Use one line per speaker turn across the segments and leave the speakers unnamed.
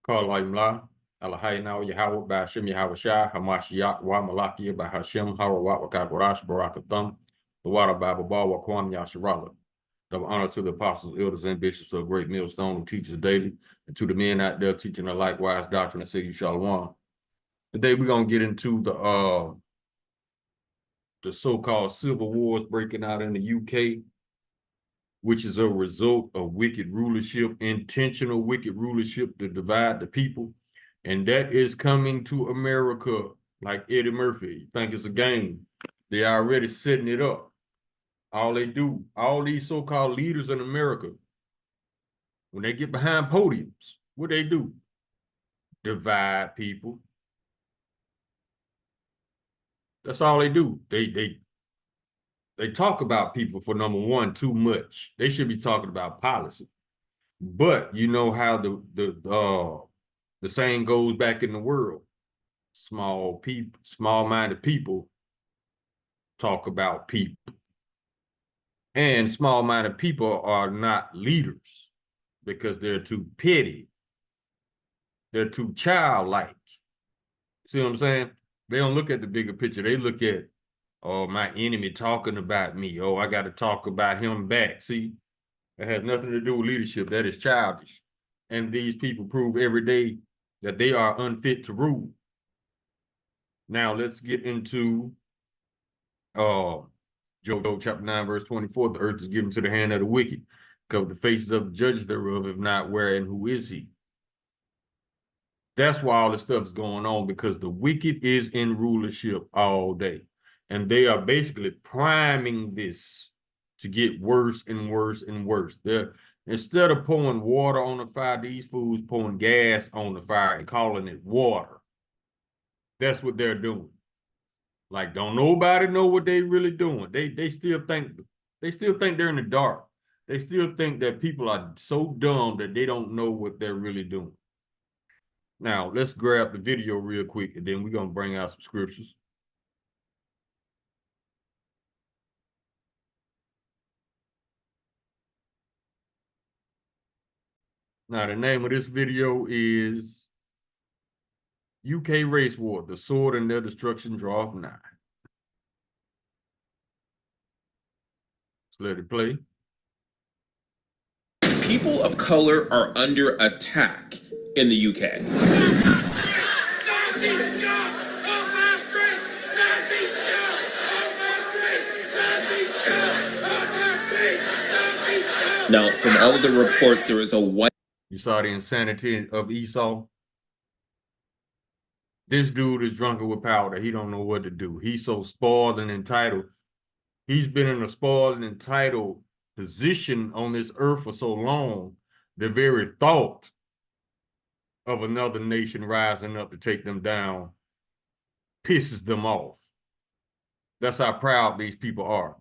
Qala Eloheinu Yahweh Ba'ashem Yahweh Shai Hamashiach Wa Malakia Bahashem Harawat Wakagorash Barakathum the water Bible Bar Wakwam Yasharala. Double honor to the apostles, elders, and bishops of Great Millstone who teach us daily, and to the men out there teaching a likewise doctrine and say Shalom. Today we're gonna get into the so-called civil wars breaking out in the UK, which is a result of wicked rulership, intentional wicked rulership to divide the people. And that is coming to America like Eddie Murphy. You think it's a game? They're already setting it up. All they do, all these so-called leaders in America, when they get behind podiums, what they do? Divide people. That's all they do. They talk about people for number one too much. They should be talking about policy. But you know how the saying goes back in the world. Small-minded people talk about people. And small-minded people are not leaders because they're too petty. They're too childlike. See what I'm saying? They don't look at the bigger picture. They look at, oh, my enemy talking about me. Oh, I got to talk about him back. See, that has nothing to do with leadership. That is childish. And these people prove every day that they are unfit to rule. Now let's get into Job chapter 9, verse 24. The earth is given to the hand of the wicked. Cover the faces of the judges thereof, if not where and who is he? That's why all this stuff is going on, because the wicked is in rulership all day. And they are basically priming this to get worse and worse and worse. Instead of pouring water on the fire, these fools pouring gas on the fire and calling it water. That's what they're doing. Like, don't nobody know what they really doing. They still think they're in the dark. They still think that people are so dumb that they don't know what they're really doing. Now, let's grab the video real quick, and then we're going to bring out some scriptures. Now, the name of this video is UK Race War, the sword and their destruction draweth nigh. Let's let it play.
People of color are under attack in the UK. Now, from all of the reports, there is a white...
You saw the insanity of Esau? This dude is drunken with powder. He don't know what to do. He's so spoiled and entitled. He's been in a spoiled and entitled position on this earth for so long, the very thought of another nation rising up to take them down pisses them off. That's how proud these people are.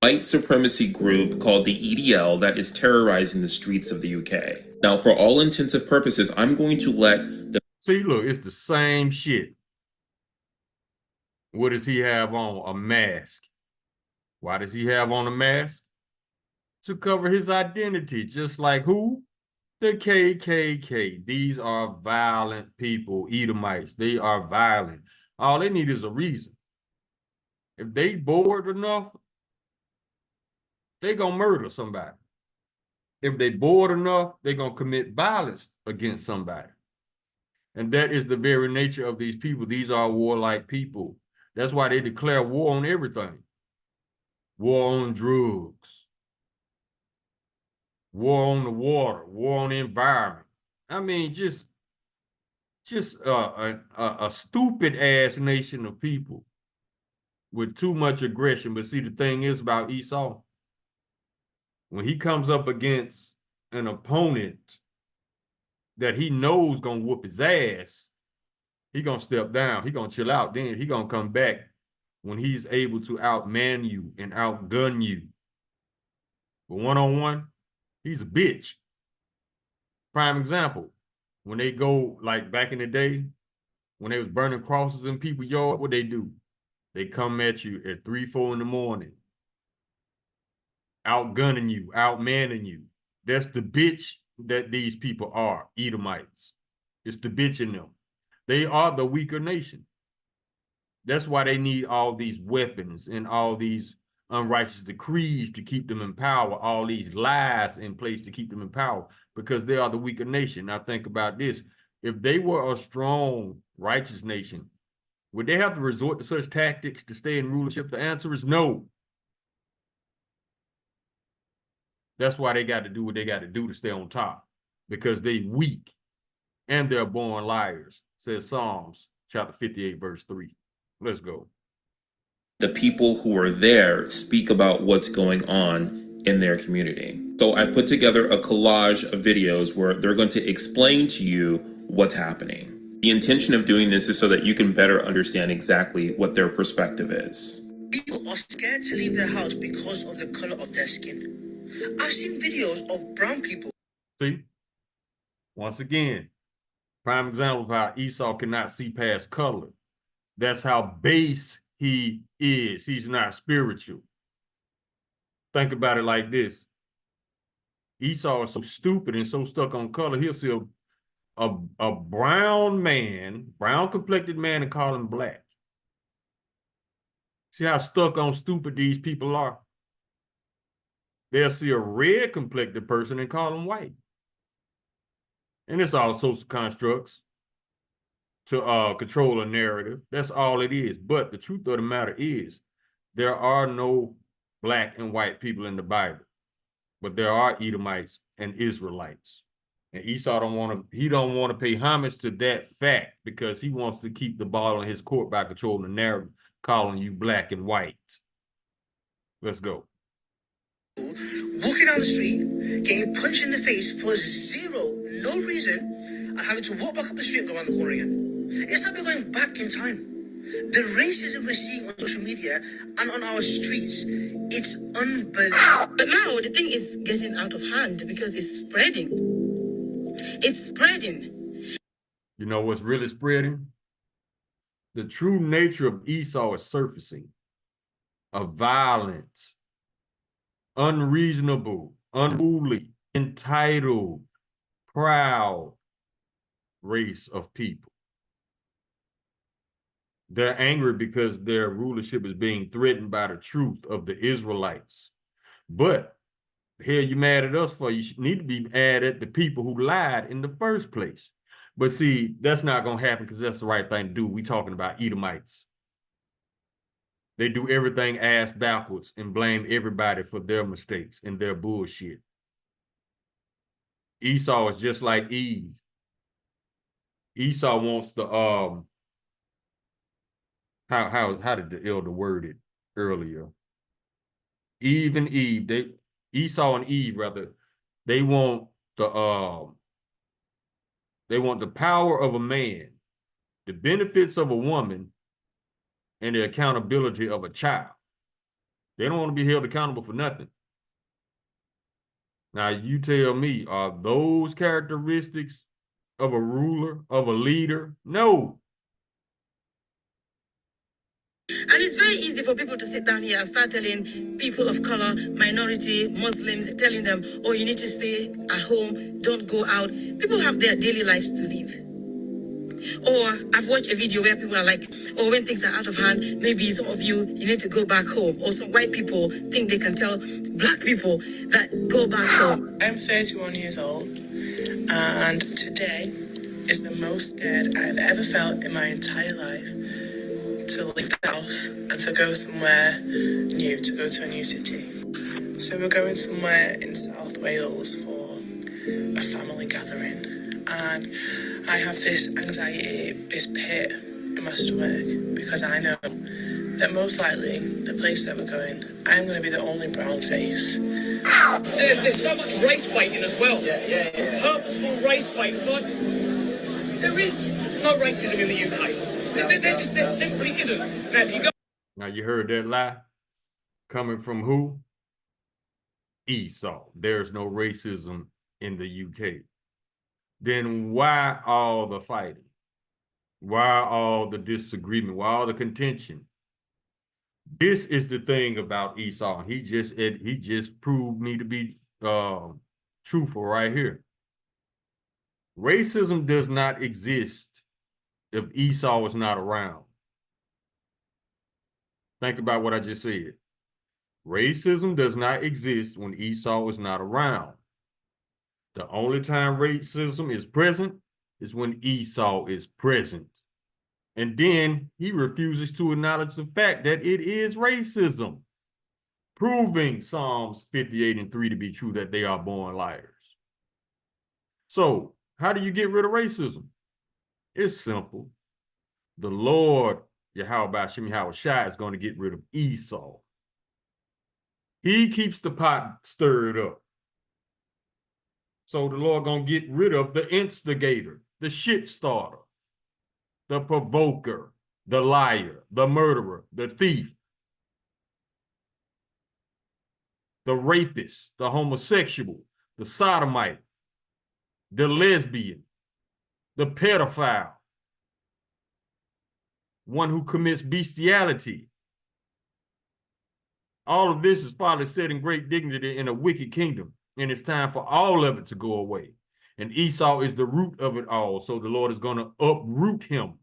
White supremacy group called the EDL that is terrorizing the streets of the UK. Now, for all intents and purposes, I'm going to let the...
See, look, it's the same shit. What does he have on? A mask. Why does he have on a mask? To cover his identity, just like who? The KKK. These are violent people, Edomites. They are violent. All they need is a reason. If they bored enough, they're going to murder somebody. If they bored enough, they're going to commit violence against somebody. And that is the very nature of these people. These are warlike people. That's why they declare war on everything. War on drugs. War on the water. War on the environment. I mean, just a stupid-ass nation of people with too much aggression. But see, the thing is about Esau, when he comes up against an opponent that he knows gonna whoop his ass, he gonna step down. He gonna chill out. Then he gonna come back when he's able to outman you and outgun you. But one-on-one, he's a bitch. Prime example, when they go, like back in the day, when they was burning crosses in people's yard, what they do? They come at you at 3, 4 in the morning, outgunning you, outmanning you. That's the bitch that these people are Edomites. It's the bitch in them. They are the weaker nation. That's why they need all these weapons and all these unrighteous decrees to keep them in power, all these lies in place to keep them in power, because they are the weaker nation. Now think about this. If they were a strong, righteous nation, would they have to resort to such tactics to stay in rulership? The answer is no. That's why they got to do what they got to do to stay on top, because they weak and they're born liars, says Psalms chapter 58, verse 3. Let's go.
The people who are there speak about what's going on in their community. So I've put together a collage of videos where they're going to explain to you what's happening. The intention of doing this is so that you can better understand exactly what their perspective is.
People are scared to leave their house because of the color of their skin. I've seen videos of brown people.
See, once again, prime example of how Esau cannot see past color. That's how base he is. He's not spiritual. Think about it like this. Esau is so stupid and so stuck on color, he'll see a brown man, brown complected man, and call him black. See how stuck on stupid these people are? They'll see a red complected person and call him white. And it's all social constructs to control a narrative. That's all it is. But the truth of the matter is, there are no black and white people in the Bible, but there are Edomites and Israelites. And Esau don't want to pay homage to that fact, because he wants to keep the ball in his court by controlling the narrative, calling you black and white. Let's go.
Walking down the street, getting punched in the face for no reason, and having to walk back up the street and go around the corner again. It's like we're going back in time. The racism we're seeing on social media and on our streets, it's unbelievable.
But now the thing is getting out of hand because it's spreading. It's spreading.
You know what's really spreading? The true nature of Esau is surfacing. A violent, unreasonable, unruly, entitled, proud race of people. They're angry because their rulership is being threatened by the truth of the Israelites. But here you mad at us for, you need to be mad at the people who lied in the first place. But see, that's not going to happen, because that's the right thing to do. We talking about Edomites. They do everything ass backwards and blame everybody for their mistakes and their bullshit. Esau is just like Eve. Esau wants the how did the elder word it earlier? Esau and Eve rather, they want the power of a man, the benefits of a woman, and the accountability of a child. They don't want to be held accountable for nothing. Now you tell me, are those characteristics of a ruler, of a leader? No.
And it's very easy for people to sit down here and start telling people of color, minority, Muslims, telling them, oh, you need to stay at home, don't go out. People have their daily lives to live. Or I've watched a video where people are like, oh, when things are out of hand, maybe some of you need to go back home. Or some white people think they can tell black people that go back home.
I'm 31 years old, and today is the most scared I've ever felt in my entire life, to leave the house and to go somewhere new, to go to a new city. So we're going somewhere in South Wales for a family gathering, and I have this anxiety, this pit in my stomach, because I know that most likely the place that we're going, I'm going to be the only brown face.
There's so much race baiting as well. Yeah. Purposeful race bait. It's like, there is no racism in the UK. There simply isn't. Now, if you go.
Now you heard that lie? Coming from who? Esau. There's no racism in the UK. Then why all the fighting? Why all the disagreement? Why all the contention? This is the thing about Esau. He just proved me to be truthful right here. Racism does not exist if Esau is not around. Think about what I just said. Racism does not exist when Esau is not around. The only time racism is present is when Esau is present. And then he refuses to acknowledge the fact that it is racism, proving Psalms 58:3 to be true, that they are born liars. So how do you get rid of racism? It's simple. The Lord, Yahweh Ba'Shem Yahweh Shai, is going to get rid of Esau. He keeps the pot stirred up. So the Lord going to get rid of the instigator, the shit starter, the provoker, the liar, the murderer, the thief, the rapist, the homosexual, the sodomite, the lesbian, the pedophile, one who commits bestiality. All of this is Father said in great dignity in a wicked kingdom, and it's time for all of it to go away. And Esau is the root of it all, so the Lord is going to uproot him.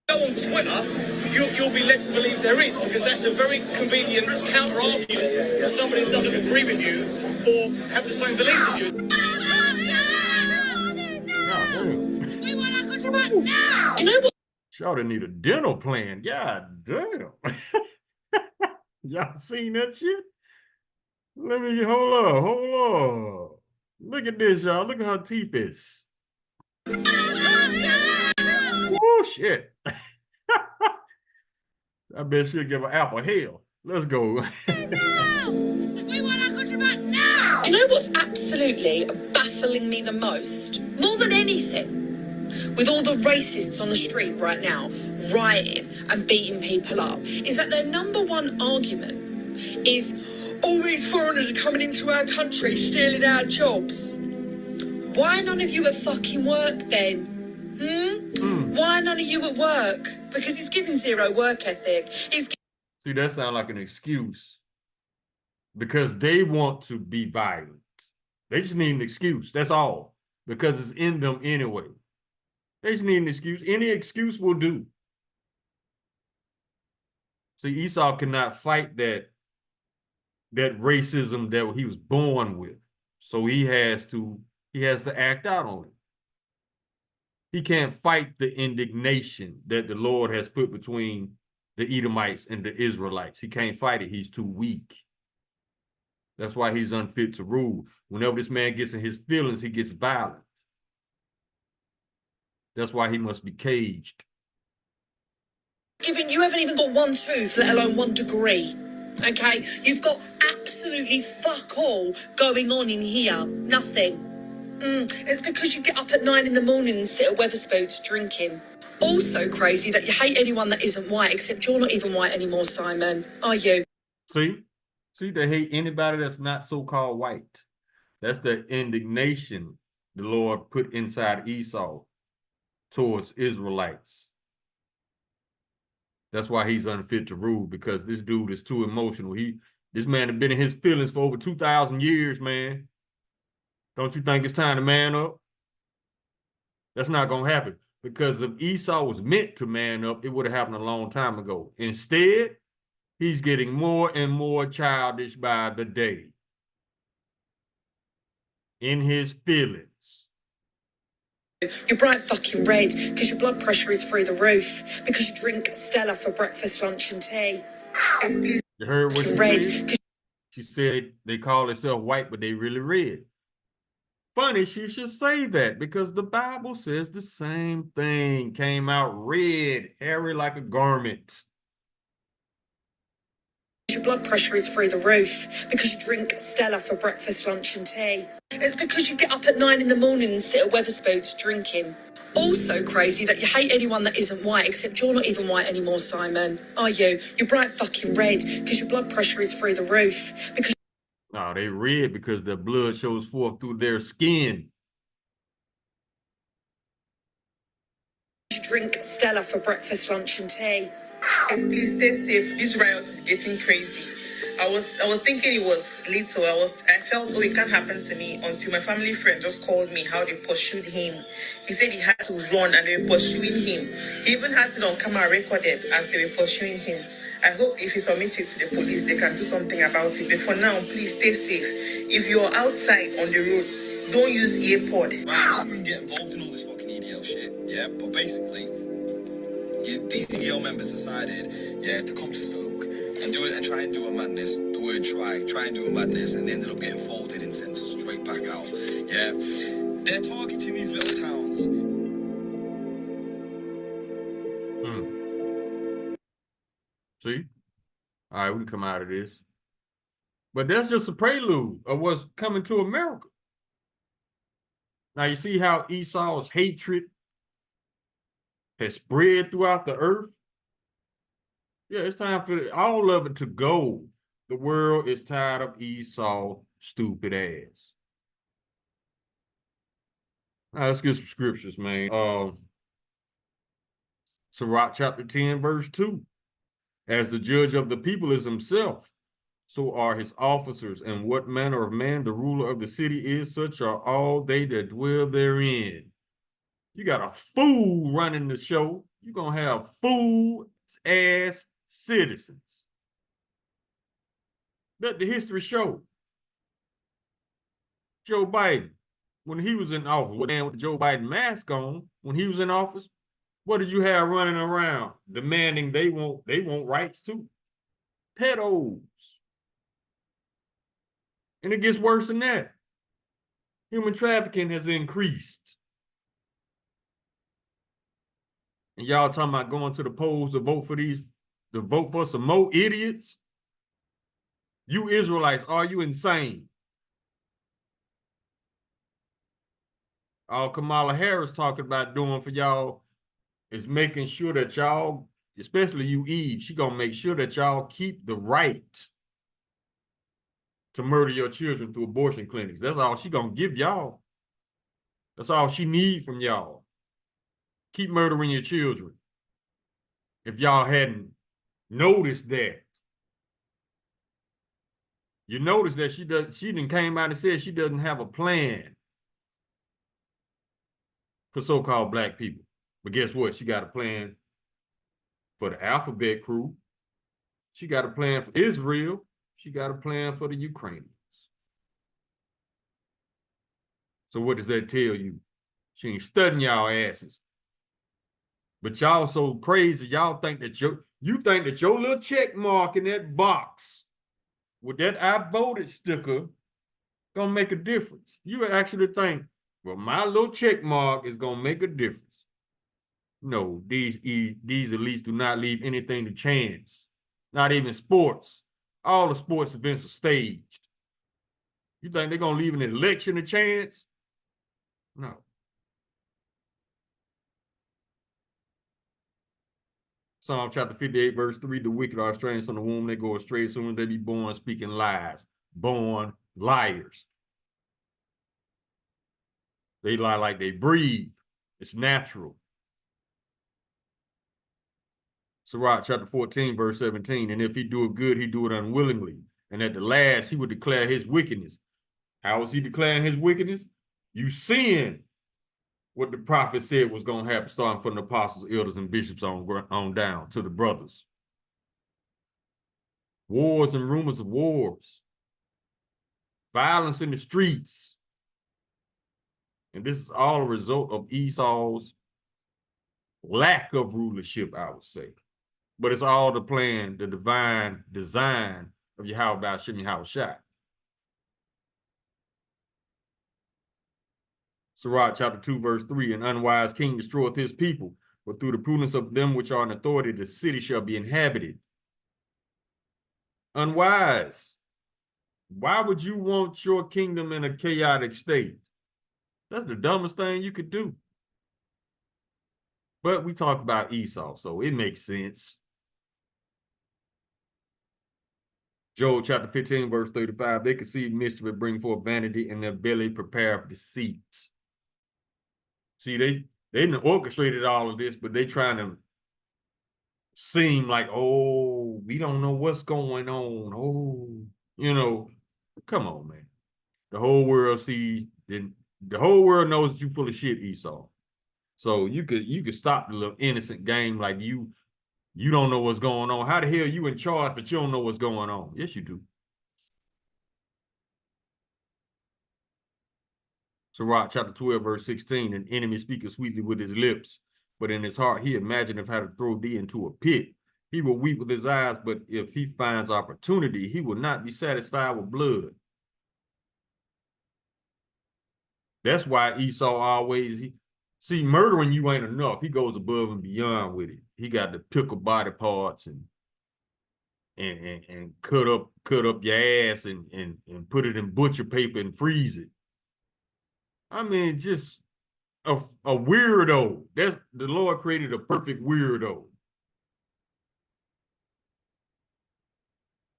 Go on Twitter, you'll be led to believe there is, because that's a very convenient counter-argument for somebody that doesn't agree with you or have the same beliefs as you.
We want our country back now. You know what?
Shawty need a dental plan. God damn. Y'all seen that shit? Let me, hold up. Look at this, y'all. Look at her teeth is. Oh, shit. I bet she'll give an apple hell. Let's go.
We want our country back now. You know what's absolutely baffling me the most? More than anything, with all the racists on the street right now, rioting and beating people up, is that their number one argument is all these foreigners are coming into our country, stealing our jobs. Why none of you at fucking work then? Why none of you at work? Because he's giving zero work ethic.
See, that sounds like an excuse. Because they want to be violent. They just need an excuse. That's all. Because it's in them anyway. They just need an excuse. Any excuse will do. See, Esau cannot fight that racism that he was born with. So he has to act out on it. He can't fight the indignation that the Lord has put between the Edomites and the Israelites. He can't fight it. He's too weak. That's why he's unfit to rule. Whenever this man gets in his feelings, he gets violent. That's why he must be caged.
You haven't even got one tooth, let alone 1 degree. Okay? You've got absolutely fuck all going on in here. Nothing. It's because you get up at 9 in the morning and sit at Wetherspoons drinking. Also crazy that you hate anyone that isn't white, except you're not even white anymore, Simon. Are you?
See, they hate anybody that's not so-called white. That's the indignation the Lord put inside Esau towards Israelites. That's why he's unfit to rule, because this dude is too emotional. This man has been in his feelings for over 2,000 years, man. Don't you think it's time to man up? That's not going to happen, because if Esau was meant to man up, it would have happened a long time ago. Instead, he's getting more and more childish by the day. In his feelings.
You're bright fucking red because your blood pressure is through the roof, because you drink Stella for breakfast, lunch and tea.
You heard what she said? She said they call themselves white, but they really red. Funny she should say that, because the Bible says the same thing. Came out red, hairy like a garment.
Your blood pressure is through the roof because you drink Stella for breakfast, lunch and tea. It's because you get up at 9 in the morning and sit at Wetherspoons drinking. Also crazy that you hate anyone that isn't white, except you're not even white anymore, Simon. Are you? You're bright fucking red because your blood pressure is through the roof. Because
no, they red because their blood shows forth through their skin.
you drink Stella for breakfast, lunch and tea.
Please stay safe. This riot is getting crazy. I was thinking it was little. I felt, oh, it can't happen to me, until my family friend just called me how they pursued him. He said he had to run and they were pursuing him. He even has it on camera recorded as they were pursuing him. I hope if he submits it to the police, they can do something about it. But for now, please stay safe. If you're outside on the road, don't use earpod.
Right, let's not get involved in all this fucking EDL shit, yeah? But basically, these EDL members decided, to come to Stoke and do it and try and do a madness. The word try and do a madness, and they ended up getting folded and sent straight back out, yeah? They're targeting these little towns.
See? All right, we can come out of this. But that's just a prelude of what's coming to America. Now, you see how Esau's hatred has spread throughout the earth? Yeah, it's time for all of it to go. The world is tired of Esau stupid ass. Now, let's get some scriptures, man. Sirach chapter 10, verse 2. As the judge of the people is himself, so are his officers, and what manner of man the ruler of the city is, such are all they that dwell therein. You got a fool running the show. You're going to have fool-ass citizens. Let the history show. Joe Biden, when he was in office, with the Joe Biden mask on, when he was in office, what did you have running around demanding they want rights too? Pedos. And it gets worse than that. Human trafficking has increased. And y'all talking about going to the polls to vote for some more idiots? You Israelites, are you insane? All Kamala Harris talking about doing for y'all is making sure that y'all, especially you Eve, she gonna make sure that y'all keep the right to murder your children through abortion clinics. That's all she gonna give y'all. That's all she need from y'all. Keep murdering your children. If y'all hadn't noticed that. You notice that she done came out and said she doesn't have a plan for so-called black people. But guess what? She got a plan for the alphabet crew. She got a plan for Israel. She got a plan for the Ukrainians. So what does that tell you? She ain't studying y'all asses. But y'all so crazy, y'all think that your little check mark in that box with that I voted sticker gonna make a difference. You actually think, well, my little check mark is gonna make a difference. No, these elites do not leave anything to chance. Not even sports. All the sports events are staged. You think they're gonna leave an election to chance? No. Psalm chapter 58, verse 3, the wicked are estranged from the womb, they go astray as soon as they be born, speaking lies. Born liars. They lie like they breathe. It's natural. Sirach chapter 14, verse 17, and if he do it good, he do it unwillingly. And at the last, he would declare his wickedness. How was he declaring his wickedness? You seeing what the prophet said was going to happen, starting from the apostles, elders, and bishops on down to the brothers. Wars and rumors of wars. Violence in the streets. And this is all a result of Esau's lack of rulership, I would say. But it's all the plan, the divine design of Yahweh Hashem Yahushua. Sirach chapter 2, verse 3, an unwise king destroyeth his people, but through the prudence of them which are in authority, the city shall be inhabited. Unwise. Why would you want your kingdom in a chaotic state? That's the dumbest thing you could do. But we talk about Esau, so it makes sense. Job chapter 15, verse 35, they conceive mischief and bring forth vanity, and their belly prepare for deceit. See, they didn't orchestrated all of this, but they trying to seem like, oh, we don't know what's going on. Oh, come on, man. The whole world sees, the whole world knows that you full of shit, Esau. So you could stop the little innocent game like you don't know what's going on. How the hell you in charge, but you don't know what's going on? Yes, you do. Sirach chapter 12, verse 16, an enemy speaketh sweetly with his lips, but in his heart he imagineth how to throw thee into a pit. He will weep with his eyes, but if he finds opportunity, he will not be satisfied with blood. That's why Esau always, see, murdering you ain't enough. He goes above and beyond with it. He got to pickle body parts and cut up your ass and put it in butcher paper and freeze it. I mean, just a weirdo. That's the Lord created a perfect weirdo.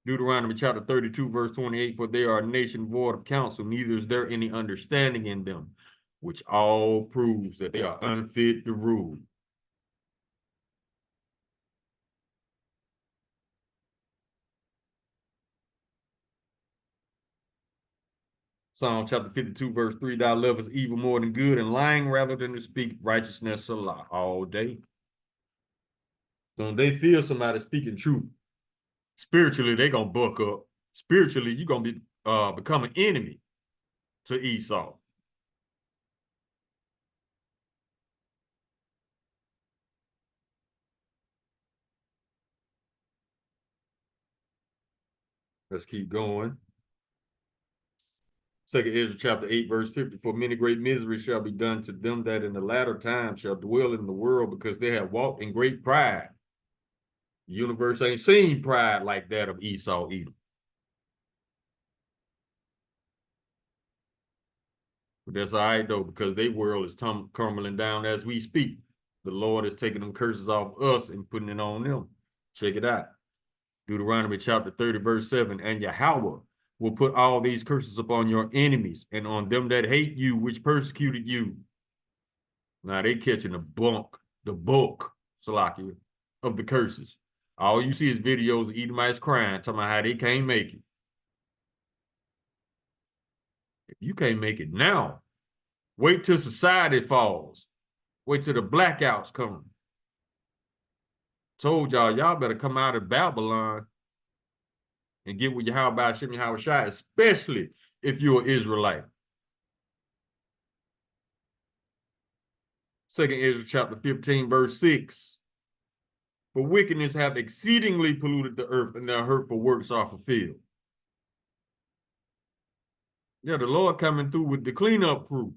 Deuteronomy chapter 32, verse 28, for they are a nation void of counsel, neither is there any understanding in them, which all proves that they are unfit to rule. Psalm chapter 52, verse 3, thou lovest evil more than good, and lying rather than to speak righteousness a lie all day. So when they feel somebody speaking truth, spiritually, they're going to buck up. Spiritually, you're going to be become an enemy to Esau. Let's keep going. 2 Ezra chapter 8, verse 50, for many great miseries shall be done to them that in the latter time shall dwell in the world, because they have walked in great pride. The universe ain't seen pride like that of Esau either. But that's all right, though, because their world is crumbling down as we speak. The Lord is taking them curses off us and putting it on them. Check it out. Deuteronomy chapter 30, verse 7, and Yahweh will put all these curses upon your enemies and on them that hate you, which persecuted you. Now they catching the bulk, Salakia, of the curses. All you see is videos of Edomites crying, talking about how they can't make it. If you can't make it now, wait till society falls. Wait till the blackouts come. Told y'all better come out of Babylon and get with Yahweh Hashem Yahweh Shai, especially if you're an Israelite. 2 Ezra chapter 15, verse 6. For wickedness have exceedingly polluted the earth, and their hurtful works are fulfilled. Yeah, the Lord coming through with the cleanup crew.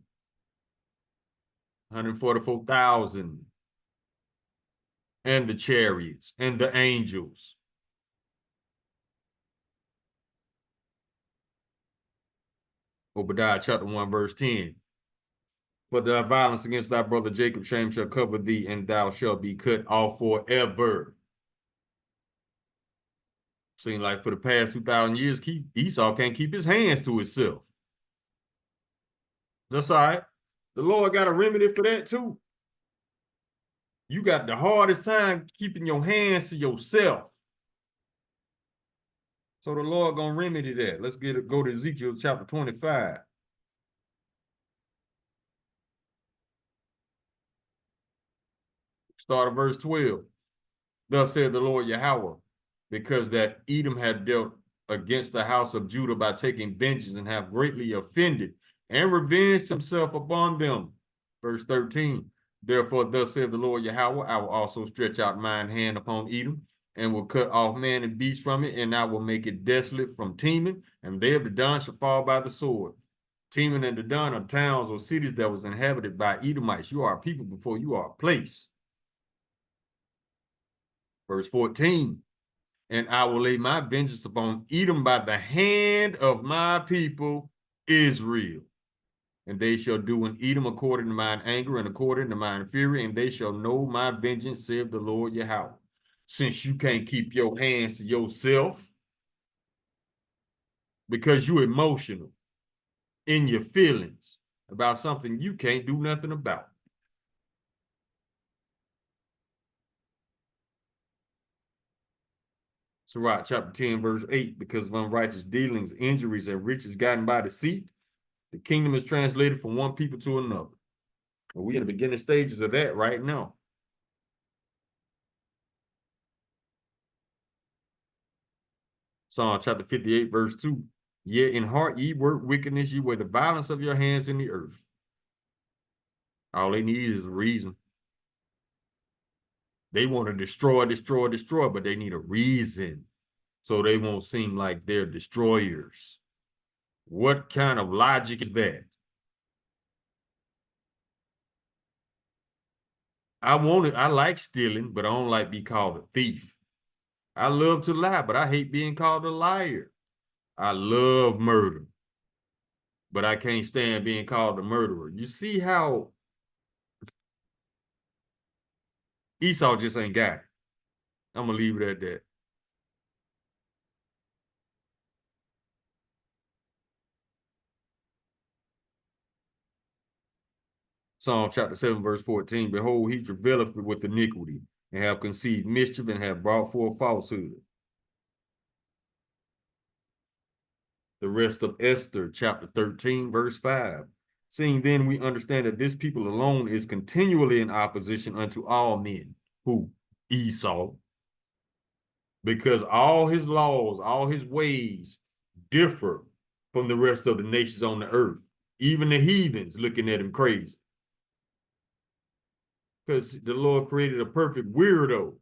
144,000. And the chariots and the angels. Obadiah chapter 1, verse 10. For thy violence against thy brother Jacob, shame shall cover thee, and thou shalt be cut off forever. Seems like for the past 2,000 years, Esau can't keep his hands to himself. That's all right. The Lord got a remedy for that too. You got the hardest time keeping your hands to yourself. So the Lord gonna remedy that. Let's go to Ezekiel chapter 25. Start at verse 12. Thus said the Lord Yahweh, because that Edom had dealt against the house of Judah by taking vengeance and have greatly offended and revenged himself upon them. Verse 13. Therefore, thus said the Lord Yahweh, I will also stretch out mine hand upon Edom and will cut off man and beast from it, and I will make it desolate from Teman, and they of Dedan shall fall by the sword. Teman and Dedan are towns or cities that was inhabited by Edomites. You are a people before you are a place. Verse 14, and I will lay my vengeance upon Edom by the hand of my people Israel. And they shall do in Edom according to mine anger and according to mine fury, and they shall know my vengeance, saith the Lord Yahweh. Since you can't keep your hands to yourself because you're emotional in your feelings about something you can't do nothing about. Sirach chapter 10, verse 8, because of unrighteous dealings, injuries, and riches gotten by deceit, the kingdom is translated from one people to another. And we're in the beginning stages of that right now. Psalm chapter 58, verse 2. Yet in heart ye work wickedness, ye wear the violence of your hands in the earth. All they need is a reason. They want to destroy, but they need a reason so they won't seem like they're destroyers. What kind of logic is that? I like stealing, but I don't like be called a thief. I love to lie, but I hate being called a liar. I love murder, but I can't stand being called a murderer. You see how Esau just ain't got it. I'm gonna leave it at that. Psalm chapter 7, verse 14. Behold, he travaileth with iniquity, and have conceived mischief, and have brought forth falsehood. The rest of Esther, chapter 13, verse 5. Seeing then we understand that this people alone is continually in opposition unto all men. Who? Esau. Because all his laws, all his ways differ from the rest of the nations on the earth. Even the heathens looking at him crazy. Because the Lord created a perfect weirdo.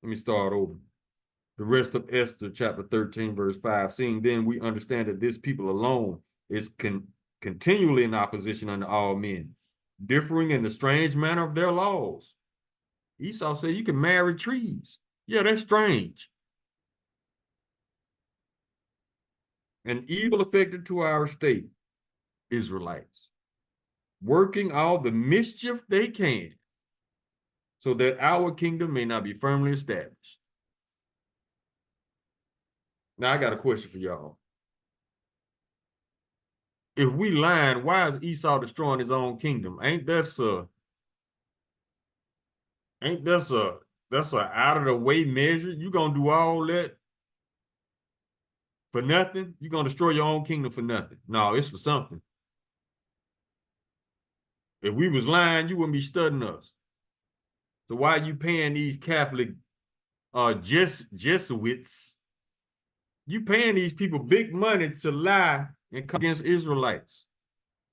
Let me start over. The rest of Esther, chapter 13, verse 5. Seeing then we understand that this people alone is continually in opposition unto all men, differing in the strange manner of their laws. Esau said you can marry trees. Yeah, that's strange. An evil affected to our state, Israelites, working all the mischief they can so that our kingdom may not be firmly established. Now, I got a question for y'all. If we lying, why is Esau destroying his own kingdom? That's a out of the way measure? You gonna do all that for nothing? You gonna destroy your own kingdom for nothing? No, it's for something. If we was lying, you wouldn't be studying us. So why are you paying these Catholic Jesuits? You paying these people big money to lie and come against Israelites.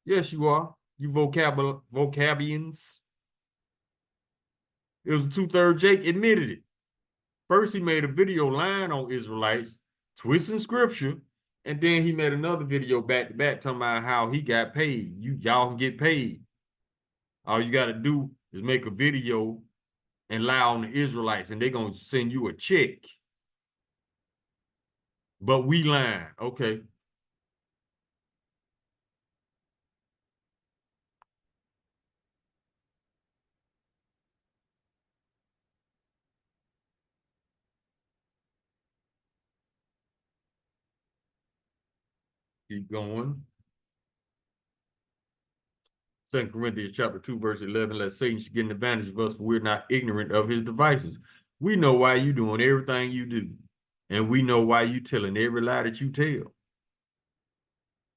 Yes, you are. You vocabians. It was 2/3 Jake admitted it. First, he made a video lying on Israelites, twisting scripture, and then he made another video back to back talking about how he got paid. Y'all can get paid. All you got to do is make a video and lie on the Israelites, and they're going to send you a check. But we lying. Okay. Keep going. 2 Corinthians chapter 2, verse 11, let Satan should get an advantage of us, for we're not ignorant of his devices. We know why you doing everything you do. And we know why you telling every lie that you tell.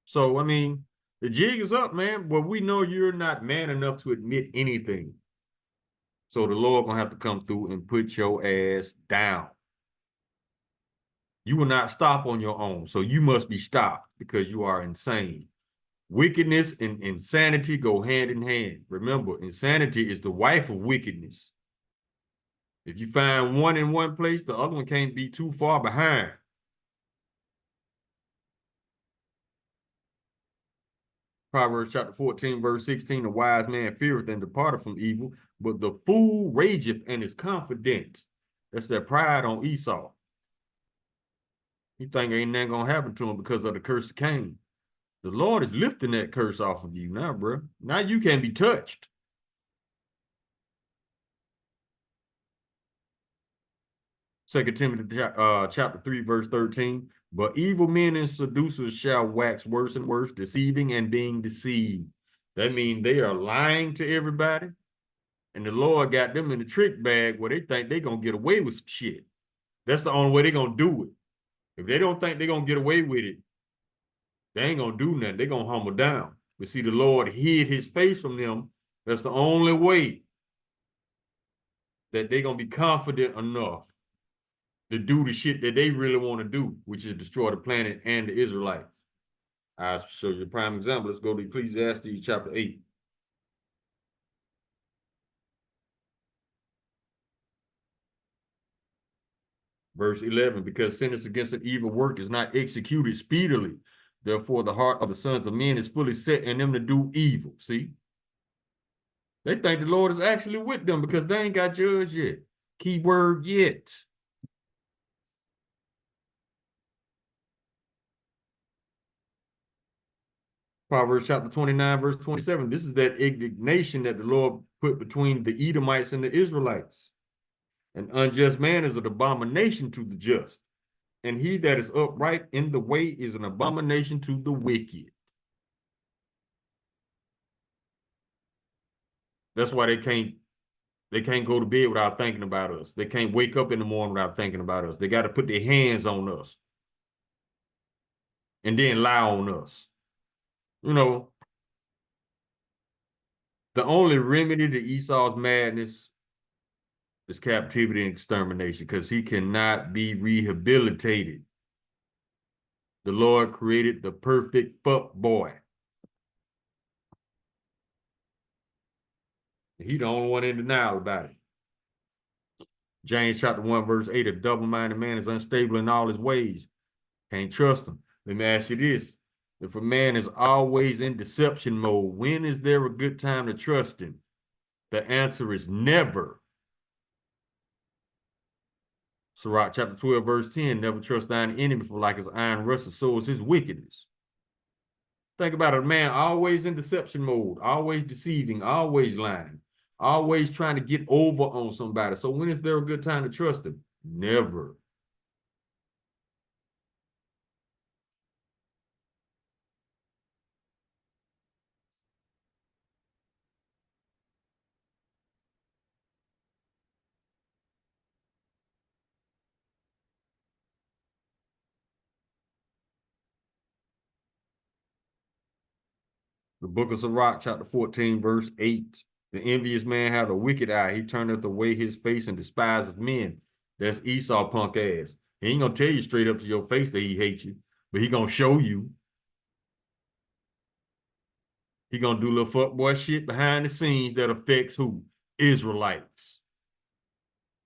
So, I mean, the jig is up, man. But we know you're not man enough to admit anything. So the Lord gonna have to come through and put your ass down. You will not stop on your own. So you must be stopped because you are insane. Wickedness and insanity go hand in hand. Remember, insanity is the wife of wickedness. If you find one in one place, the other one can't be too far behind. Proverbs chapter 14, verse 16, the wise man feareth and departeth from evil, but the fool rageth and is confident. That's that pride on Esau. He think ain't nothing gonna happen to him because of the curse of Cain. The Lord is lifting that curse off of you now, bro. Now you can be touched. Second Timothy chapter 3, verse 13. But evil men and seducers shall wax worse and worse, deceiving and being deceived. That means they are lying to everybody. And the Lord got them in the trick bag where they think they're going to get away with some shit. That's the only way they're going to do it. If they don't think they're going to get away with it, they ain't going to do nothing. They're going to humble down. But see, the Lord hid his face from them. That's the only way that they're going to be confident enough to do the shit that they really want to do, which is destroy the planet and the Israelites. I'll show you a prime example. Let's go to Ecclesiastes chapter 8. Verse 11, because sentence against an evil work is not executed speedily. Therefore, the heart of the sons of men is fully set in them to do evil. See? They think the Lord is actually with them because they ain't got judged yet. Key word, yet. Proverbs chapter 29, verse 27. This is that indignation that the Lord put between the Edomites and the Israelites. An unjust man is an abomination to the just, and he that is upright in the way is an abomination to the wicked. That's why they can't go to bed without thinking about us. They can't wake up in the morning without thinking about us. They got to put their hands on us and then lie on us. You know, the only remedy to Esau's madness is captivity and extermination, because he cannot be rehabilitated. The Lord created the perfect fuck boy. He the only one in denial about it. James chapter 1, verse 8, a double-minded man is unstable in all his ways. Can't trust him. Let me ask you this. If a man is always in deception mode, when is there a good time to trust him? The answer is never. Sirach chapter 12, verse 10, never trust thine enemy, for like his iron rusteth, so is his wickedness. Think about it, a man always in deception mode, always deceiving, always lying, always trying to get over on somebody. So when is there a good time to trust him? Never. The book of Sirach, chapter 14, verse 8. The envious man hath a wicked eye. He turneth away his face and despiseth men. That's Esau punk ass. He ain't gonna tell you straight up to your face that he hates you, but he gonna show you. He gonna do little fuckboy shit behind the scenes that affects who? Israelites.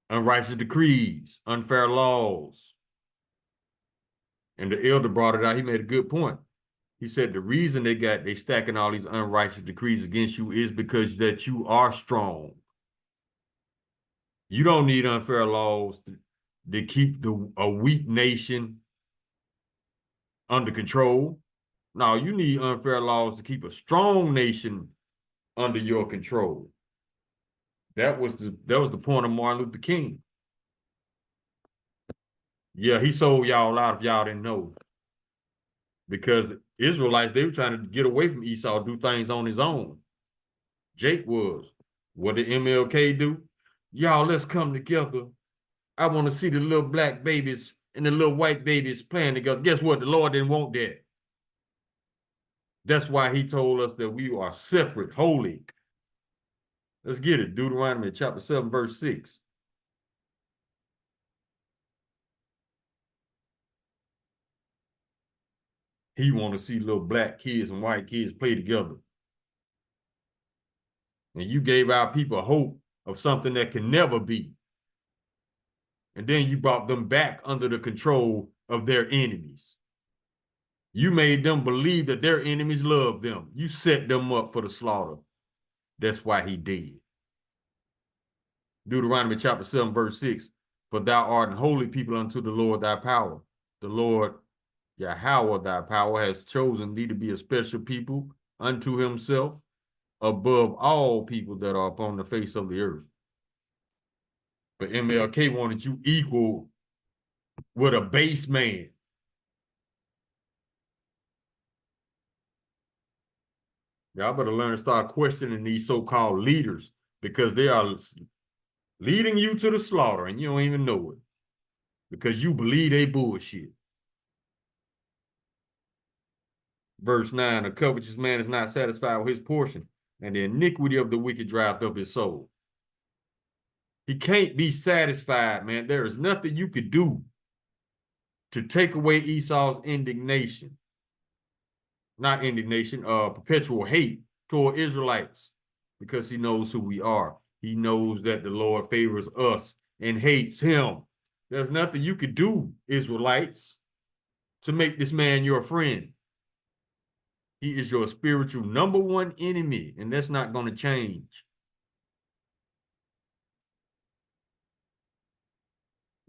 Unrighteous decrees, unfair laws. And the elder brought it out. He made a good point. He said the reason they stacking all these unrighteous decrees against you is because that you are strong. You don't need unfair laws to keep a weak nation under control. No, you need unfair laws to keep a strong nation under your control. That was the point of Martin Luther King. Yeah, he sold y'all out if y'all didn't know. Because the Israelites, they were trying to get away from Esau, do things on his own. Jake was. What did MLK do? Y'all, let's come together. I want to see the little black babies and the little white babies playing together. Guess what? The Lord didn't want that. That's why he told us that we are separate, holy. Let's get it. Deuteronomy chapter 7, verse 6. He want to see little black kids and white kids play together. And you gave our people hope of something that can never be. And then you brought them back under the control of their enemies. You made them believe that their enemies loved them. You set them up for the slaughter. That's why he did. Deuteronomy chapter 7, verse 6. For thou art an holy people unto the Lord thy power. The Lord Yahweh thy power has chosen thee to be a special people unto himself above all people that are upon the face of the earth. But MLK wanted you equal with a base man. Y'all better learn to start questioning these so-called leaders, because they are leading you to the slaughter and you don't even know it because you believe they bullshit. Verse 9, a covetous man is not satisfied with his portion, and the iniquity of the wicked drives up his soul. He can't be satisfied, man. There is nothing you could do to take away Esau's indignation. Not indignation, perpetual hate toward Israelites, because he knows who we are. He knows that the Lord favors us and hates him. There's nothing you could do, Israelites, to make this man your friend. He is your spiritual number one enemy, and that's not going to change.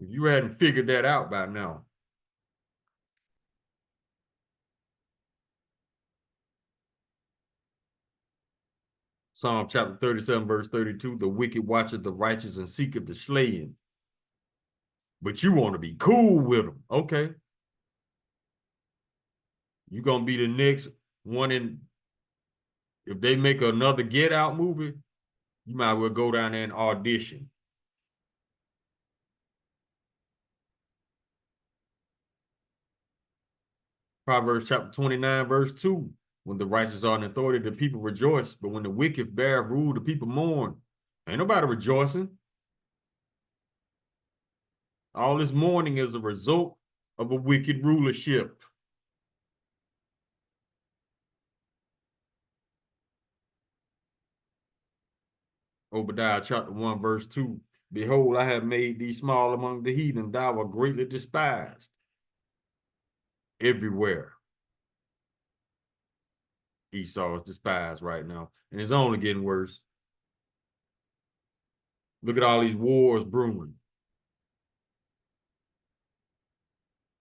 If you hadn't figured that out by now. Psalm chapter 37, verse 32, the wicked watcheth the righteous and seeketh to slay him. But you want to be cool with them. Okay. You're going to be the next one in, if they make another Get Out movie, you might well go down there and audition. Proverbs chapter 29, verse 2. When the righteous are in authority, the people rejoice. But when the wicked bear rule, the people mourn. Ain't nobody rejoicing. All this mourning is a result of a wicked rulership. Obadiah chapter 1, verse 2. Behold, I have made thee small among the heathen. Thou art greatly despised. Everywhere. Esau is despised right now, and it's only getting worse. Look at all these wars brewing.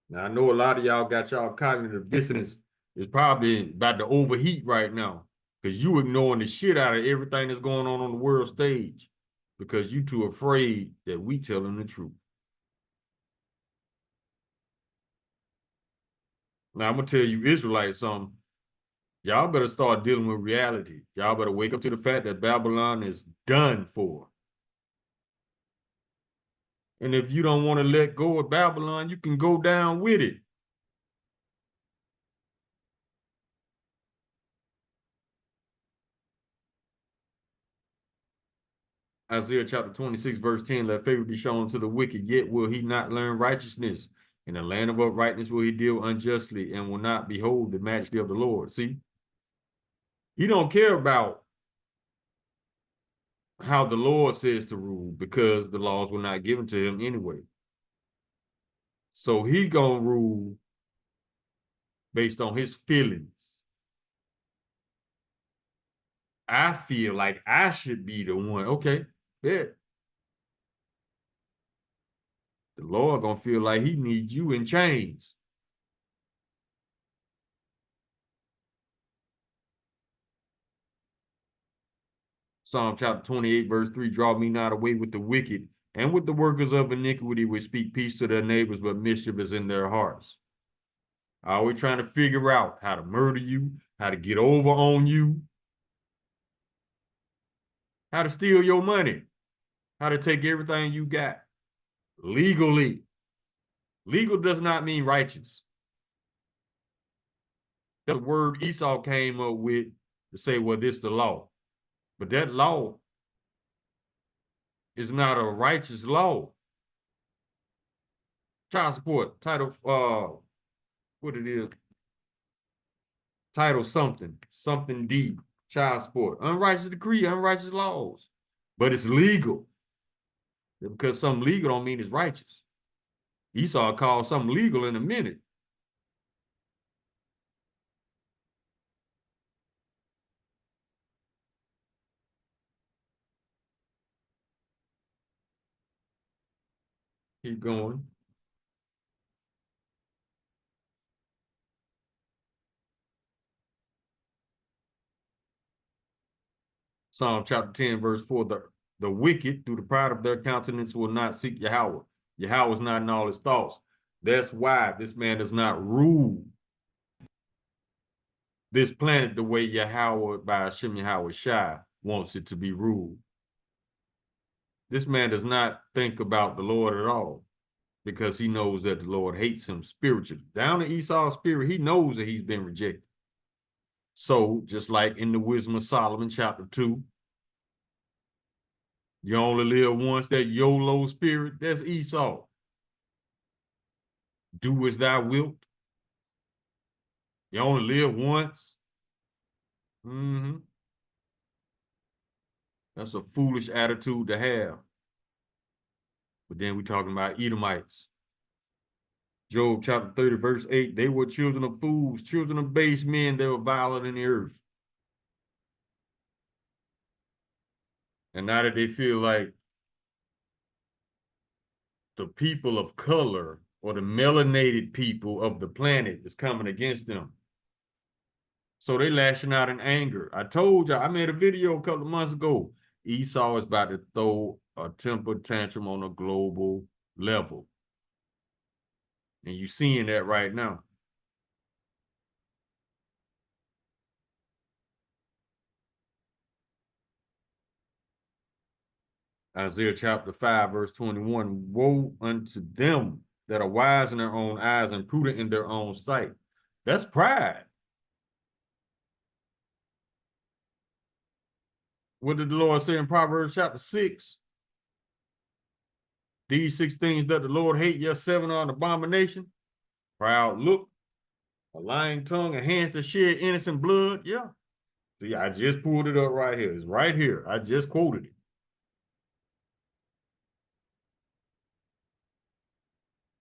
Now, I know a lot of y'all got y'all cognitive dissonance is probably about to overheat right now because you ignoring the shit out of everything that's going on the world stage because you too afraid that we telling the truth. Now, I'm going to tell you Israelites something. Y'all better start dealing with reality. Y'all better wake up to the fact that Babylon is done for. And if you don't want to let go of Babylon, you can go down with it. Isaiah chapter 26, verse 10, let favor be shown to the wicked, yet will he not learn righteousness. In the land of uprightness will he deal unjustly and will not behold the majesty of the Lord. See, he don't care about how the Lord says to rule because the laws were not given to him anyway. So he gonna rule based on his feelings. I feel like I should be the one. Okay, bet. The Lord gonna feel like he needs you in chains. Psalm chapter 28, verse 3, draw me not away with the wicked and with the workers of iniquity which speak peace to their neighbors, but mischief is in their hearts. Always trying to figure out how to murder you, how to get over on you, how to steal your money, how to take everything you got legally. Legal does not mean righteous. That's the word Esau came up with to say, well, this is the law. But that law is not a righteous law. Child support, title, what it is, title something D, child support, unrighteous decree, unrighteous laws, but it's legal. Because something legal don't mean it's righteous. Esau called something legal in a minute. Keep going. Psalm chapter 10, verse 4, the wicked, through the pride of their countenance, will not seek Yahweh. Yahweh is not in all his thoughts. That's why this man does not rule this planet the way Yahweh by Hashem Yahweh Shai wants it to be ruled. This man does not think about the Lord at all because he knows that the Lord hates him spiritually. Down in Esau's spirit, he knows that he's been rejected. So, just like in the Wisdom of Solomon, chapter 2, you only live once, that YOLO spirit, that's Esau. Do as thou wilt. You only live once. That's a foolish attitude to have. But then we're talking about Edomites. Job chapter 30, verse 8, they were children of fools, children of base men, they were violent in the earth. And now that they feel like the people of color or the melanated people of the planet is coming against them, so they lashing out in anger. I told y'all, I made a video a couple of months ago. Esau is about to throw a temper tantrum on a global level. And you're seeing that right now. Isaiah chapter 5, verse 21, woe unto them that are wise in their own eyes and prudent in their own sight. That's pride. What did the Lord say in Proverbs chapter 6? These 6 things that the Lord hate, yes, 7 are an abomination. Proud look, a lying tongue, and hands that shed innocent blood. Yeah. See, I just pulled it up right here. It's right here. I just quoted it.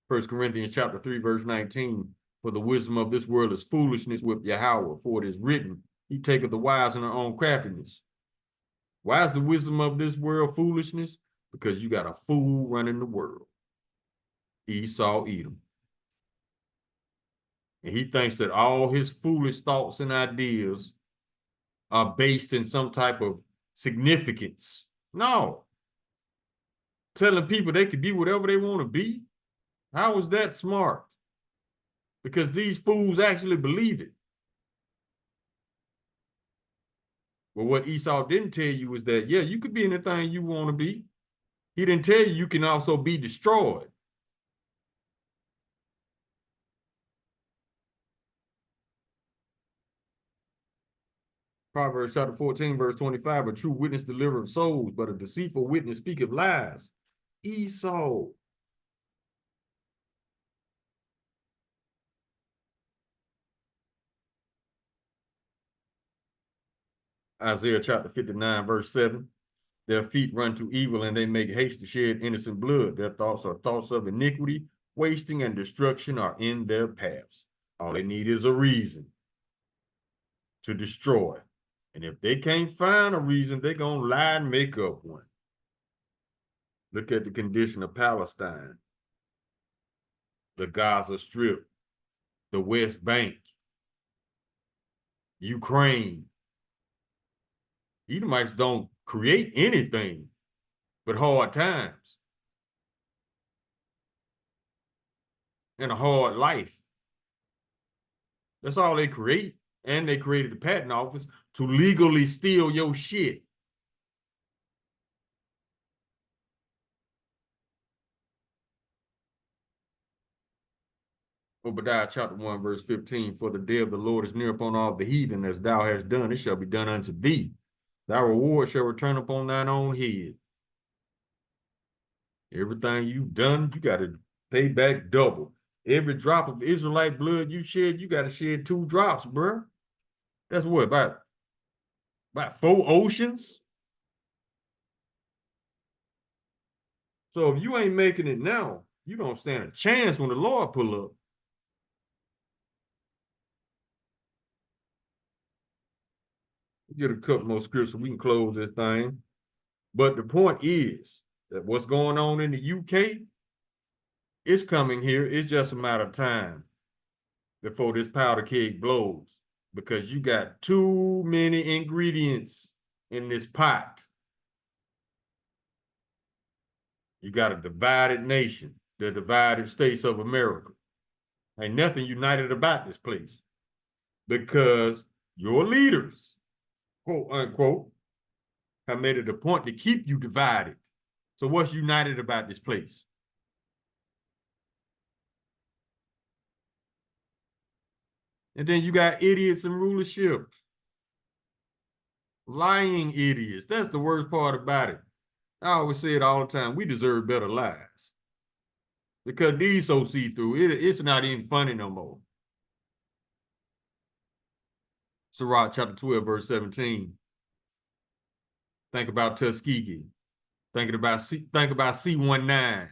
First Corinthians chapter 3, verse 19. For the wisdom of this world is foolishness with Yahweh, for it is written, he taketh the wise in their own craftiness. Why is the wisdom of this world foolishness? Because you got a fool running the world. Esau Edom. And he thinks that all his foolish thoughts and ideas are based in some type of significance. No. Telling people they could be whatever they want to be. How is that smart? Because these fools actually believe it. But what Esau didn't tell you is that, yeah, you could be anything you want to be. He didn't tell you you can also be destroyed. Proverbs chapter 14, verse 25, a true witness delivereth souls, but a deceitful witness speaketh lies. Esau. Isaiah chapter 59, verse 7. Their feet run to evil and they make haste to shed innocent blood. Their thoughts are thoughts of iniquity, wasting and destruction are in their paths. All they need is a reason to destroy. And if they can't find a reason, they're going to lie and make up one. Look at the condition of Palestine, the Gaza Strip, the West Bank, Ukraine. Edomites don't create anything but hard times and a hard life. That's all they create. And they created the patent office to legally steal your shit. Obadiah chapter 1, verse 15, for the day of the Lord is near upon all the heathen, as thou hast done, it shall be done unto thee. Thy reward shall return upon thine own head. Everything you've done, you got to pay back double. Every drop of Israelite blood you shed, you got to shed 2 drops, bro. That's what, about 4 oceans? So if you ain't making it now, you don't stand a chance when the Lord pull up. Get a couple more scripts so we can close this thing. But the point is that what's going on in the UK, it's coming here. It's just a matter of time before this powder keg blows, because you got too many ingredients in this pot. You got a divided nation, the divided states of America. Ain't nothing united about this place because your leaders, quote unquote, have made it a point to keep you divided. So what's united about this place? And then you got idiots in rulership. Lying idiots. That's the worst part about it. I always say it all the time. We deserve better lies. Because these so see-through, it's not even funny no more. Sirach chapter 12, verse 17. Think about Tuskegee. Think about C19.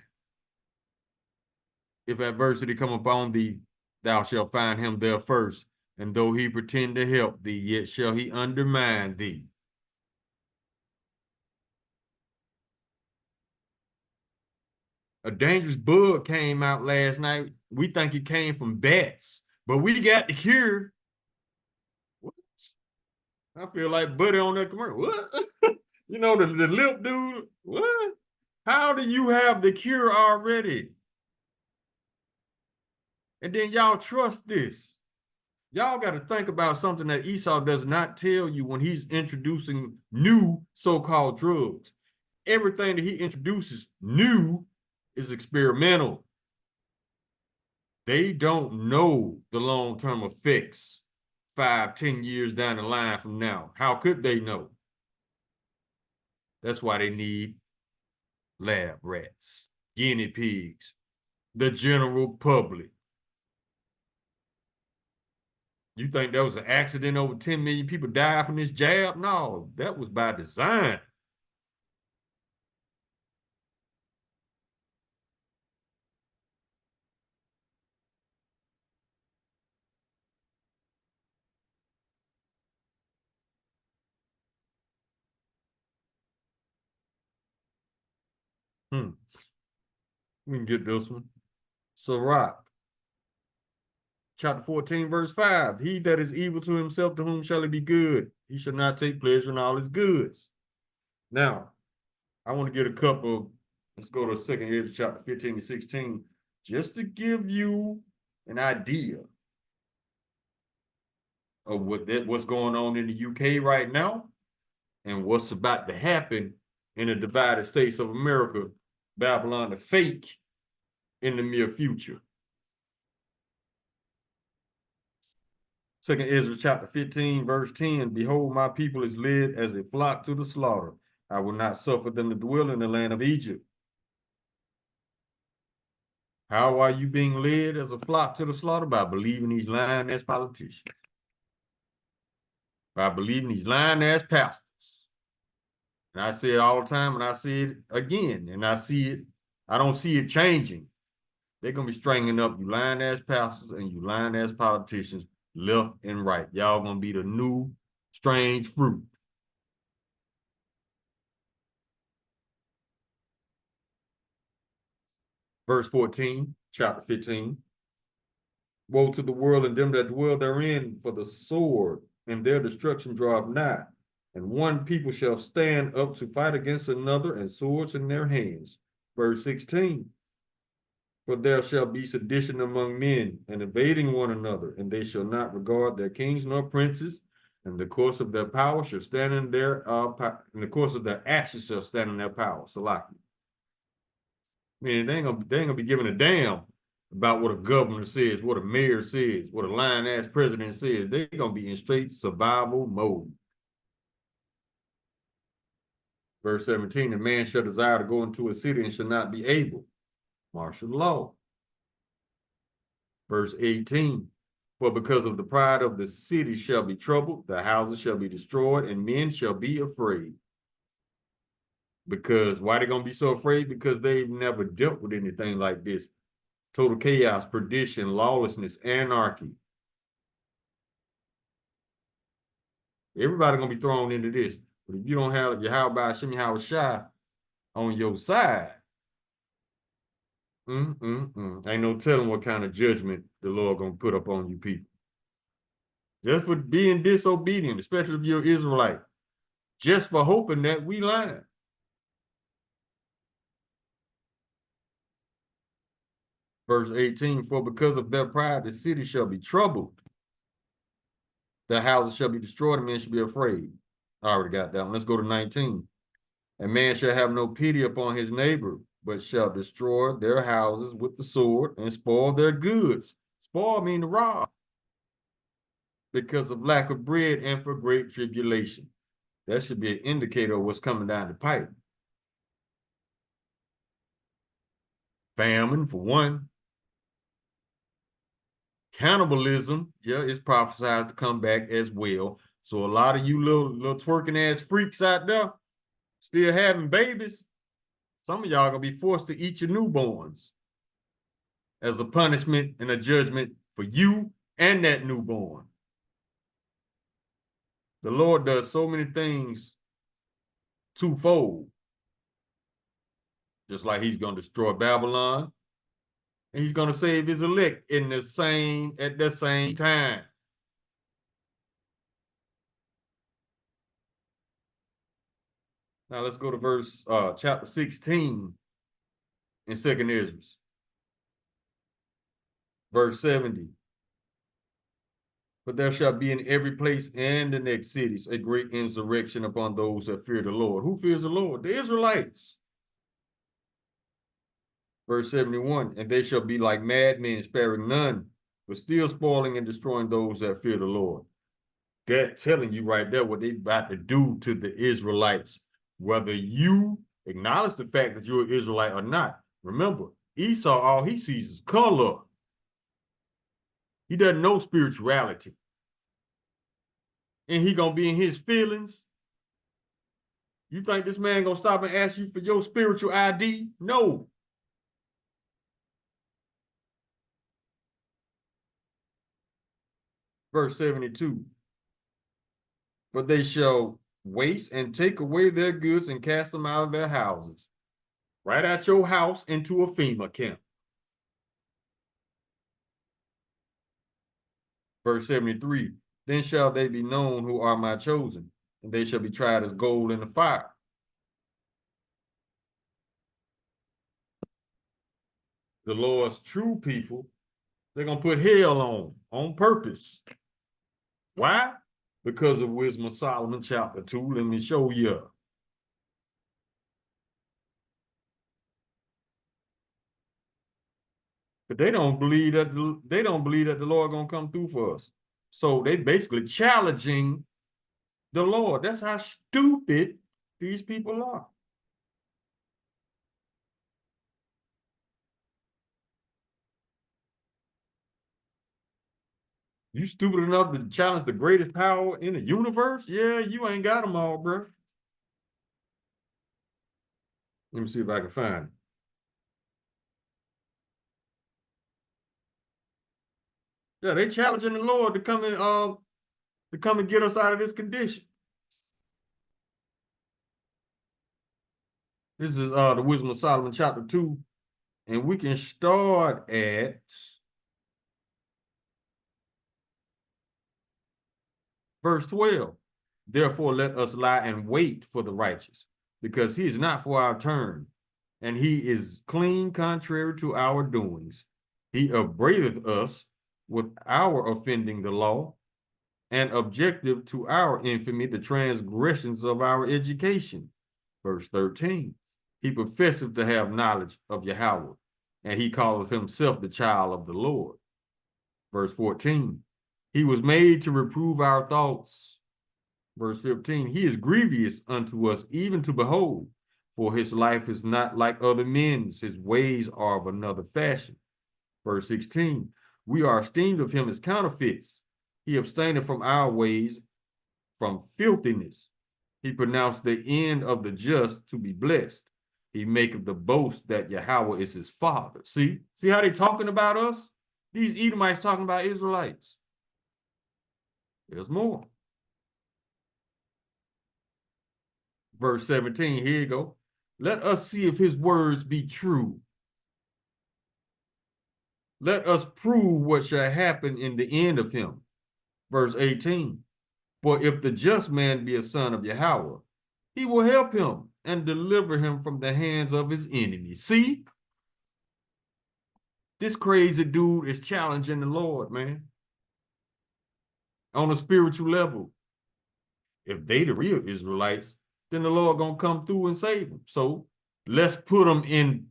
If adversity come upon thee, thou shalt find him there first. And though he pretend to help thee, yet shall he undermine thee. A dangerous bug came out last night. We think it came from bats, but we got the cure. What? I feel like Buddy on that commercial. What? You know, the lip dude. What? How do you have the cure already? And then y'all trust this. Y'all got to think about something that Esau does not tell you when he's introducing new so-called drugs. Everything that he introduces new is experimental. They don't know the long-term effects 5-10 years down the line from now. How could they know? That's why they need lab rats, guinea pigs, the general public. You think that was an accident? Over 10 million people died from this jab? No, that was by design. We can get this one. Sirach, chapter 14, verse 5. He that is evil to himself, to whom shall he be good? He shall not take pleasure in all his goods. Now, I want to get a couple. Let's go to 2nd Ezra chapter 15 and 16, just to give you an idea of what's going on in the UK right now and what's about to happen in the divided states of America, Babylon the fake, in the near future. 2nd Ezra chapter 15, verse 10, behold, my people is led as a flock to the slaughter. I will not suffer them to dwell in the land of Egypt. How are you being led as a flock to the slaughter? By believing these lying-ass politicians. By believing these lying-ass pastors. And I say it all the time, and I say it again, and I don't see it changing. They're going to be stringing up you lying-ass pastors and you lying-ass politicians left and right. Y'all going to be the new strange fruit. Verse 14, chapter 15. Woe to the world and them that dwell therein, for the sword and their destruction draweth nigh. And one people shall stand up to fight against another, and swords in their hands. Verse 16. For there shall be sedition among men, and invading one another, and they shall not regard their kings nor princes, and the course of their power shall stand in their in the course of their actions shall stand in their power. So like, man, they ain't gonna be giving a damn about what a governor says, what a mayor says, what a lying-ass president says. They're gonna be in straight survival mode. Verse 17, a man shall desire to go into a city and shall not be able. Martial law. Verse 18, for because of the pride of the city shall be troubled, the houses shall be destroyed, and men shall be afraid. Because why they gonna be so afraid? Because they've never dealt with anything like this. Total chaos, perdition, lawlessness, anarchy. Everybody gonna be thrown into this. But if you don't have Yahweh Shemi Hawashai on your side, ain't no telling what kind of judgment the Lord gonna put up on you people. Just for being disobedient, especially if you're Israelite. Just for hoping that we lying. Verse 18, for because of their pride, the city shall be troubled. The houses shall be destroyed, and men shall be afraid. I already got that one. Let's go to 19. And man shall have no pity upon his neighbor, but shall destroy their houses with the sword and spoil their goods. Spoil mean to rob. Because of lack of bread and for great tribulation. That should be an indicator of what's coming down the pipe. Famine, for one. Cannibalism, yeah, is prophesied to come back as well. So a lot of you little twerking ass freaks out there still having babies, some of y'all gonna be forced to eat your newborns as a punishment and a judgment for you and that newborn. The Lord does so many things twofold. Just like he's gonna destroy Babylon, and he's gonna save his elect at the same time. Now let's go to verse chapter 16 in 2nd Ezra. Verse 70. But there shall be in every place and the next cities a great insurrection upon those that fear the Lord. Who fears the Lord? The Israelites. Verse 71, and they shall be like madmen, sparing none, but still spoiling and destroying those that fear the Lord. That's telling you right there what they about to do to the Israelites, whether you acknowledge the fact that you're an Israelite or not. Remember, Esau, all he sees is color. He doesn't know spirituality. And he gonna be in his feelings. You think this man gonna stop and ask you for your spiritual ID? No. Verse 72. For they shall waste and take away their goods and cast them out of their houses, right out your house into a FEMA camp. Verse 73. Then shall they be known who are my chosen, and they shall be tried as gold in the fire. The Lord's true people, they're going to put hell on purpose. Why? Because of Wisdom of Solomon chapter 2. Let me show you. But they don't believe that the Lord gonna come through for us. So they basically challenging the Lord. That's how stupid these people are. You stupid enough to challenge the greatest power in the universe? Yeah, you ain't got them all, bro. Let me see if I can find it. Yeah, they challenging the Lord to come and get us out of this condition. This is the Wisdom of Solomon chapter 2, and we can start at verse 12. Therefore, let us lie and wait for the righteous, because he is not for our turn, and he is clean contrary to our doings. He upbraideth us with our offending the law, and objective to our infamy, the transgressions of our education. Verse 13. He professeth to have knowledge of Yahweh, and he calleth himself the child of the Lord. Verse 14. He was made to reprove our thoughts. Verse 15, he is grievous unto us, even to behold, for his life is not like other men's, his ways are of another fashion. Verse 16, we are esteemed of him as counterfeits. He abstaineth from our ways, from filthiness. He pronounced the end of the just to be blessed. He maketh the boast that Yahweh is his father. See how they talking about us? These Edomites talking about Israelites. There's more. Verse 17, here you go. Let us see if his words be true. Let us prove what shall happen in the end of him. Verse 18, for if the just man be a son of Yahweh, he will help him and deliver him from the hands of his enemies. See? This crazy dude is challenging the Lord, man. On a spiritual level. If they the real Israelites, then the Lord gonna come through and save them. So let's put them in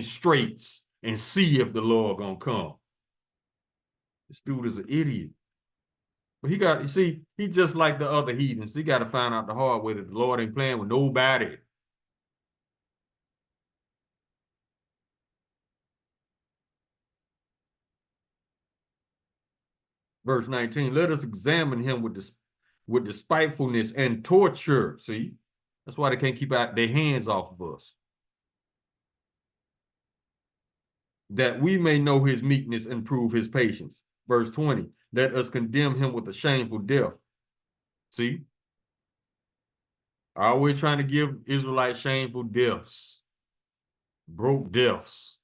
straits and see if the Lord gonna come. This dude is an idiot. But you see, he just like the other heathens. He got to find out the hard way that the Lord ain't playing with nobody. Verse 19, let us examine him with despitefulness and torture. See, that's why they can't keep out their hands off of us. That we may know his meekness and prove his patience. Verse 20, let us condemn him with a shameful death. See, always trying to give Israelites shameful deaths, broke deaths.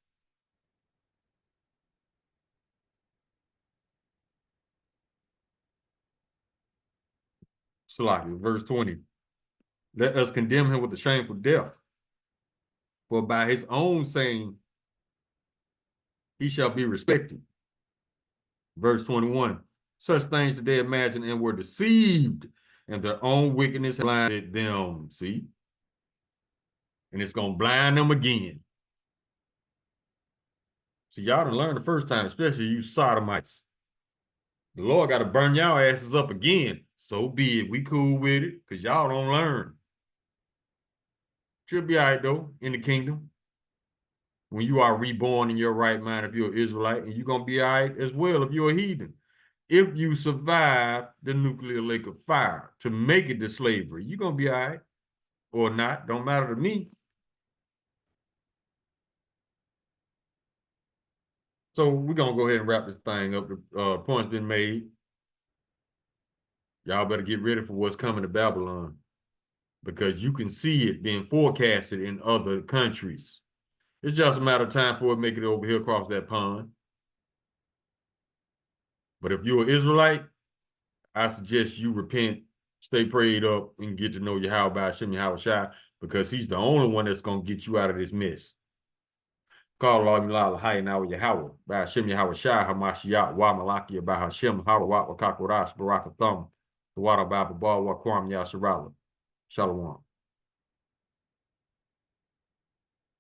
Slacky, verse 20, let us condemn him with a shameful death. For by his own saying, he shall be respected. Verse 21, such things did they imagine and were deceived, and their own wickedness blinded them. See? And it's going to blind them again. See, y'all done learned the first time, especially you sodomites. The Lord got to burn y'all asses up again. So be it. We cool with it, because y'all don't learn. Should be all right, though, in the kingdom. When you are reborn in your right mind, if you're an Israelite, and you're going to be all right as well if you're a heathen. If you survive the nuclear lake of fire to make it to slavery, you're going to be all right or not. Don't matter to me. So we're going to go ahead and wrap this thing up. The point's been made. Y'all better get ready for what's coming to Babylon, because you can see it being forecasted in other countries. It's just a matter of time for it to make it over here across that pond. But if you're an Israelite, I suggest you repent, stay prayed up, and get to know Yahweh by Hashem Yahweh Shai, because he's the only one that's going to get you out of this mess. Call Allah Milal Hay now Yahweh by Hashem Yahweh Shai Hamashiach Wa Malakia by Hashem Harawat Wa Kakorash Barakathum the Water Bible Bar Wa Kwam Yasharala. Shalom.